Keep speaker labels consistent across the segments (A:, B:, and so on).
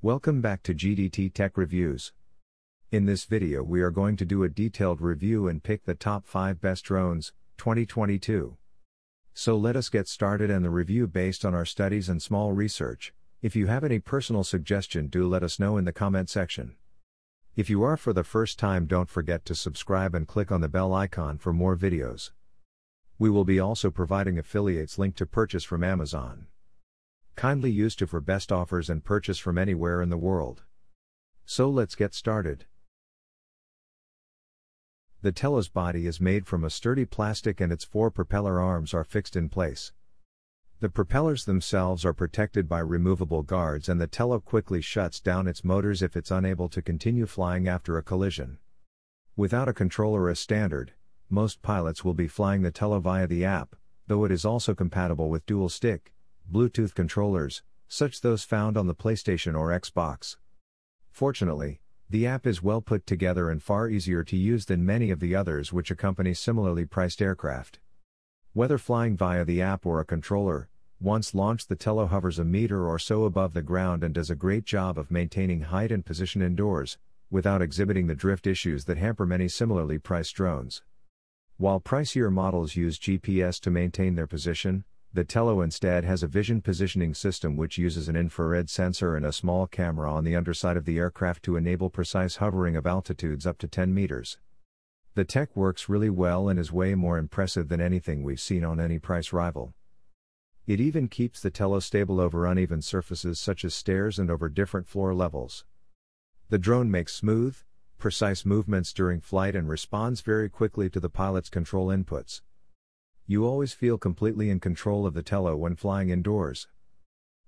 A: Welcome back to GDT Tech Reviews. In this video we are going to do a detailed review and pick the top 5 best drones, 2022. So let us get started and the review based on our studies and small research. If you have any personal suggestion, do let us know in the comment section. If you are for the first time, don't forget to subscribe and click on the bell icon for more videos. We will be also providing affiliates link to purchase from Amazon. Kindly use to for best offers and purchase from anywhere in the world. So let's get started. The TELLO's body is made from a sturdy plastic and its 4 propeller arms are fixed in place. The propellers themselves are protected by removable guards and the TELLO quickly shuts down its motors if it's unable to continue flying after a collision. Without a controller as standard, most pilots will be flying the TELLO via the app, though it is also compatible with dual-stick Bluetooth controllers, such those found on the PlayStation or Xbox. Fortunately, the app is well put together and far easier to use than many of the others which accompany similarly priced aircraft. Whether flying via the app or a controller, once launched the TELLO hovers a meter or so above the ground and does a great job of maintaining height and position indoors, without exhibiting the drift issues that hamper many similarly priced drones. While pricier models use GPS to maintain their position, the TELLO instead has a vision positioning system which uses an infrared sensor and a small camera on the underside of the aircraft to enable precise hovering of altitudes up to 10 meters. The tech works really well and is way more impressive than anything we've seen on any price rival. It even keeps the TELLO stable over uneven surfaces such as stairs and over different floor levels. The drone makes smooth, precise movements during flight and responds very quickly to the pilot's control inputs. You always feel completely in control of the TELLO when flying indoors.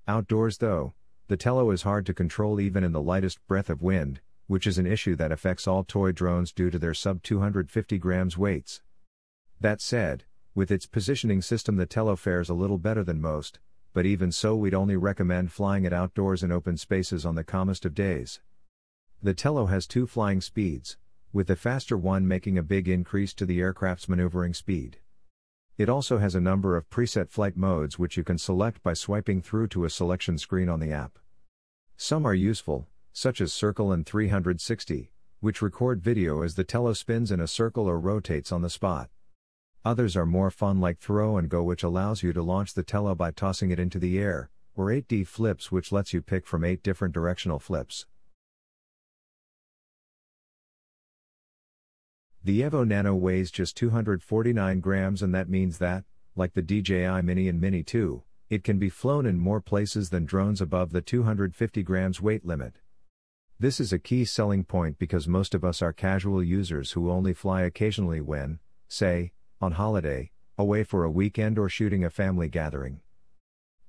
A: Outdoors though, the TELLO is hard to control even in the lightest breath of wind, which is an issue that affects all toy drones due to their sub 250 grams weights. That said, with its positioning system the TELLO fares a little better than most, but even so we'd only recommend flying it outdoors in open spaces on the calmest of days. The TELLO has 2 flying speeds, with the faster one making a big increase to the aircraft's maneuvering speed. It also has a number of preset flight modes which you can select by swiping through to a selection screen on the app. Some are useful, such as Circle and 360, which record video as the TELLO spins in a circle or rotates on the spot. Others are more fun like Throw and Go, which allows you to launch the TELLO by tossing it into the air, or 8D Flips, which lets you pick from 8 different directional flips. The Evo Nano weighs just 249 grams, and that means that, like the DJI Mini and Mini 2, it can be flown in more places than drones above the 250 grams weight limit. This is a key selling point because most of us are casual users who only fly occasionally when, say, on holiday, away for a weekend or shooting a family gathering.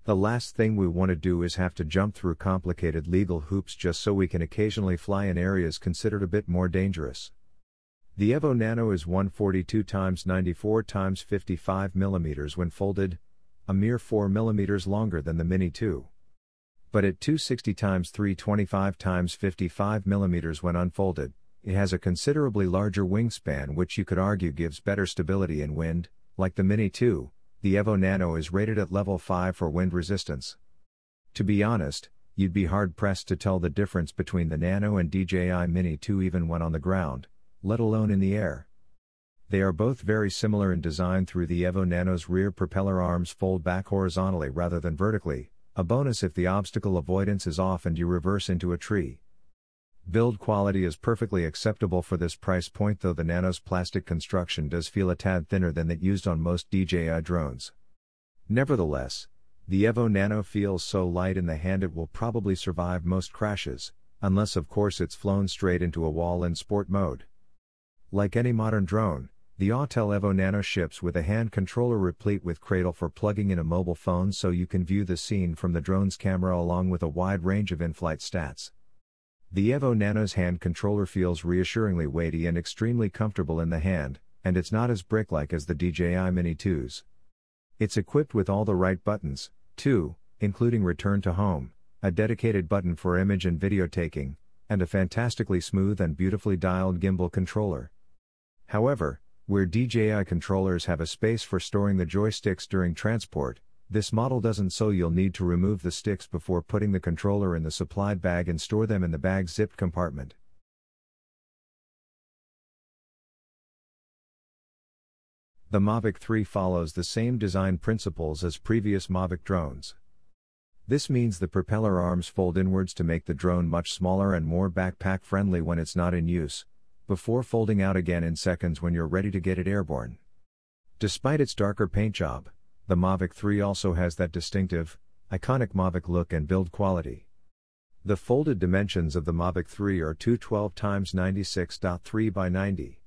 A: The last thing we want to do is have to jump through complicated legal hoops just so we can occasionally fly in areas considered a bit more dangerous. The Evo Nano is 142 x 94 x 55 mm when folded, a mere 4 mm longer than the Mini 2. But at 260 x 325 x 55 mm when unfolded, it has a considerably larger wingspan which you could argue gives better stability in wind. Like the Mini 2, the Evo Nano is rated at level 5 for wind resistance. To be honest, you'd be hard-pressed to tell the difference between the Nano and DJI Mini 2 even when on the ground, let alone in the air. They are both very similar in design through the Evo Nano's rear propeller arms fold back horizontally rather than vertically, a bonus if the obstacle avoidance is off and you reverse into a tree. Build quality is perfectly acceptable for this price point, though the Nano's plastic construction does feel a tad thinner than that used on most DJI drones. Nevertheless, the Evo Nano feels so light in the hand it will probably survive most crashes, unless of course it's flown straight into a wall in sport mode. Like any modern drone, the Autel Evo Nano ships with a hand controller replete with cradle for plugging in a mobile phone so you can view the scene from the drone's camera along with a wide range of in-flight stats. The Evo Nano's hand controller feels reassuringly weighty and extremely comfortable in the hand, and it's not as brick-like as the DJI Mini 2's. It's equipped with all the right buttons, too, including Return to Home, a dedicated button for image and video taking, and a fantastically smooth and beautifully dialed gimbal controller. However, where DJI controllers have a space for storing the joysticks during transport, This model doesn't, so you'll need to remove the sticks before putting the controller in the supplied bag and store them in the bag's zipped compartment. The MAVIC 3 follows the same design principles as previous MAVIC drones. This means the propeller arms fold inwards to make the drone much smaller and more backpack friendly when it's not in use, before folding out again in seconds when you're ready to get it airborne. Despite its darker paint job, the MAVIC 3 also has that distinctive, iconic MAVIC look and build quality. The folded dimensions of the MAVIC 3 are 212 x 96.3 by 90.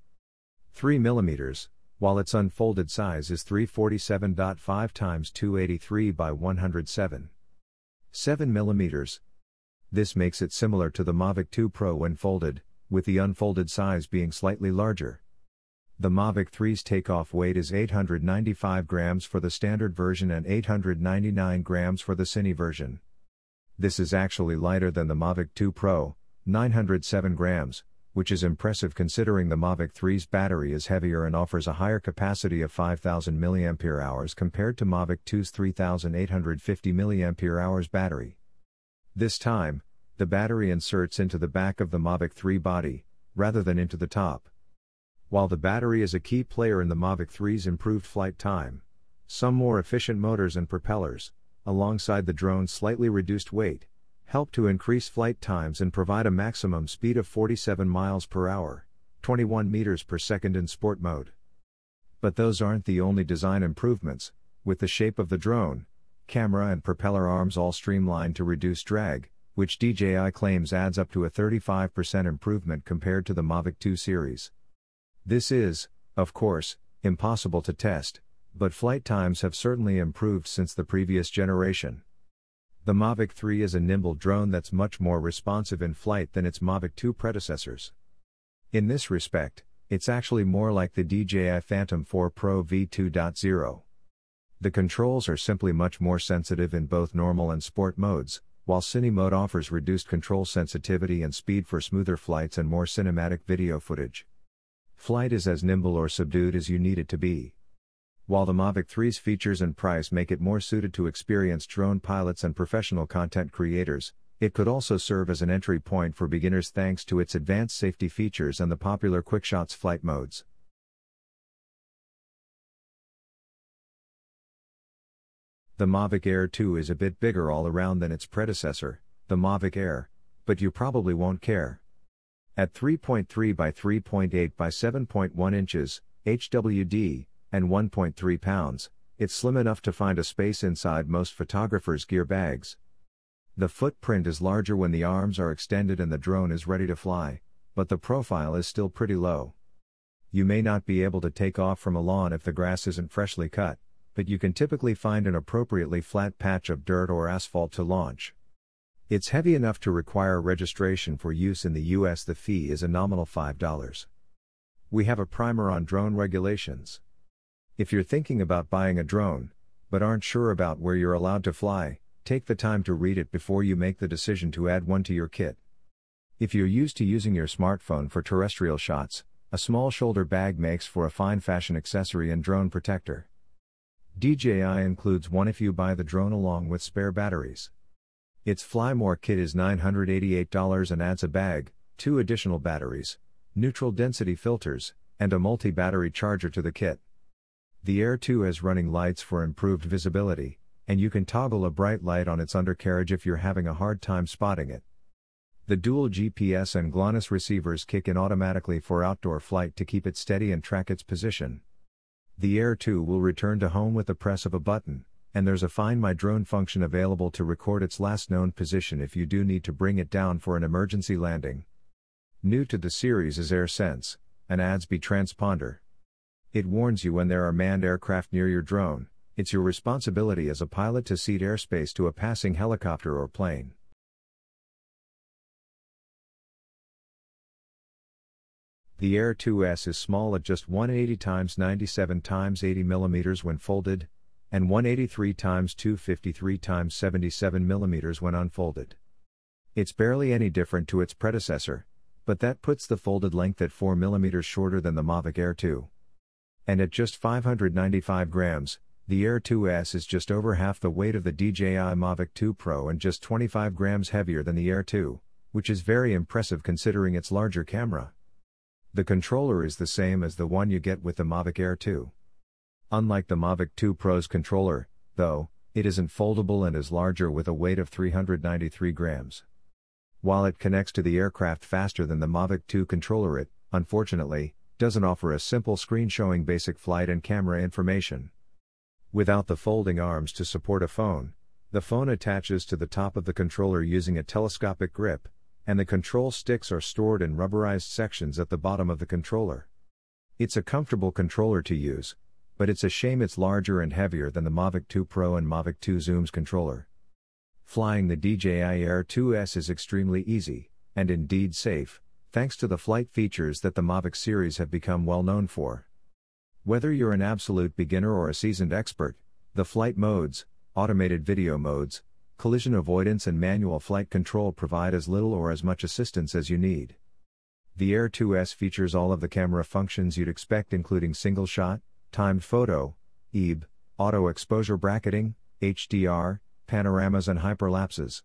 A: 3 mm, while its unfolded size is 347.5 x 283 by 107. 7 mm. This makes it similar to the MAVIC 2 Pro when folded, with the unfolded size being slightly larger. The MAVIC 3's takeoff weight is 895 grams for the standard version and 899 grams for the Cine version. This is actually lighter than the MAVIC 2 Pro, 907 grams, which is impressive considering the MAVIC 3's battery is heavier and offers a higher capacity of 5000 mAh compared to MAVIC 2's 3850 mAh battery. This time, the battery inserts into the back of the MAVIC 3 body, rather than into the top. While the battery is a key player in the MAVIC 3's improved flight time, some more efficient motors and propellers, alongside the drone's slightly reduced weight, help to increase flight times and provide a maximum speed of 47 miles per hour, 21 meters per second in sport mode. But those aren't the only design improvements, with the shape of the drone, camera and propeller arms all streamlined to reduce drag, which DJI claims adds up to a 35% improvement compared to the MAVIC 2 series. This is, of course, impossible to test, but flight times have certainly improved since the previous generation. The MAVIC 3 is a nimble drone that's much more responsive in flight than its MAVIC 2 predecessors. In this respect, it's actually more like the DJI Phantom 4 Pro V2.0. The controls are simply much more sensitive in both normal and sport modes, while Cine mode offers reduced control sensitivity and speed for smoother flights and more cinematic video footage. Flight is as nimble or subdued as you need it to be. While the MAVIC 3's features and price make it more suited to experienced drone pilots and professional content creators, it could also serve as an entry point for beginners thanks to its advanced safety features and the popular QuickShots flight modes. The MAVIC Air 2 is a bit bigger all around than its predecessor, the MAVIC Air, but you probably won't care. At 3.3 by 3.8 by 7.1 inches, HWD, and 1.3 pounds, it's slim enough to find a space inside most photographers' gear bags. The footprint is larger when the arms are extended and the drone is ready to fly, but the profile is still pretty low. You may not be able to take off from a lawn if the grass isn't freshly cut, but you can typically find an appropriately flat patch of dirt or asphalt to launch. It's heavy enough to require registration for use in the US. The fee is a nominal $5. We have a primer on drone regulations. If you're thinking about buying a drone, but aren't sure about where you're allowed to fly, take the time to read it before you make the decision to add one to your kit. If you're used to using your smartphone for terrestrial shots, a small shoulder bag makes for a fine fashion accessory and drone protector. DJI includes one if you buy the drone along with spare batteries. Its Fly More kit is $988 and adds a bag, 2 additional batteries, neutral density filters, and a multi-battery charger to the kit. The Air 2 has running lights for improved visibility, and you can toggle a bright light on its undercarriage if you're having a hard time spotting it. The dual GPS and GLONASS receivers kick in automatically for outdoor flight to keep it steady and track its position. The Air 2 will return to home with the press of a button, and there's a Find My Drone function available to record its last known position if you do need to bring it down for an emergency landing. New to the series is AirSense, an ADS-B transponder. It warns you when there are manned aircraft near your drone. It's your responsibility as a pilot to cede airspace to a passing helicopter or plane. The Air 2S is small at just 180 x 97 x 80 mm when folded, and 183 x 253 x 77 mm when unfolded. It's barely any different to its predecessor, but that puts the folded length at 4 mm shorter than the MAVIC Air 2. And at just 595 grams, The Air 2S is just over half the weight of the DJI Mavic 2 Pro and just 25 grams heavier than the Air 2, which is very impressive considering its larger camera. The controller is the same as the one you get with the Mavic Air 2. Unlike the Mavic 2 Pro's controller, though, it isn't foldable and is larger with a weight of 393 grams. While it connects to the aircraft faster than the Mavic 2 controller, it, unfortunately, doesn't offer a simple screen showing basic flight and camera information. Without the folding arms to support a phone, the phone attaches to the top of the controller using a telescopic grip, and the control sticks are stored in rubberized sections at the bottom of the controller. It's a comfortable controller to use, but it's a shame it's larger and heavier than the Mavic 2 Pro and Mavic 2 Zoom's controller. Flying the DJI Air 2S is extremely easy, and indeed safe, thanks to the flight features that the Mavic series have become well known for. Whether you're an absolute beginner or a seasoned expert, the flight modes, automated video modes, collision avoidance and manual flight control provide as little or as much assistance as you need. The Air 2S features all of the camera functions you'd expect, including single shot, timed photo, EB, auto exposure bracketing, HDR, panoramas and hyperlapses.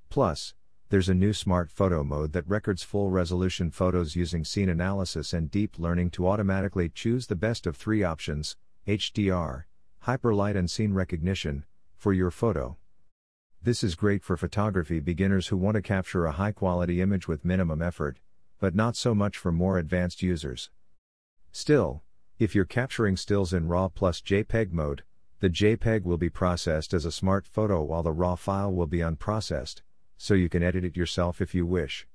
A: Plus, there's a new smart photo mode that records full resolution photos using scene analysis and deep learning to automatically choose the best of three options, HDR, hyperlight and scene recognition, for your photo. This is great for photography beginners who want to capture a high-quality image with minimum effort, but not so much for more advanced users. Still, if you're capturing stills in RAW plus JPEG mode, the JPEG will be processed as a smart photo while the RAW file will be unprocessed, so you can edit it yourself if you wish.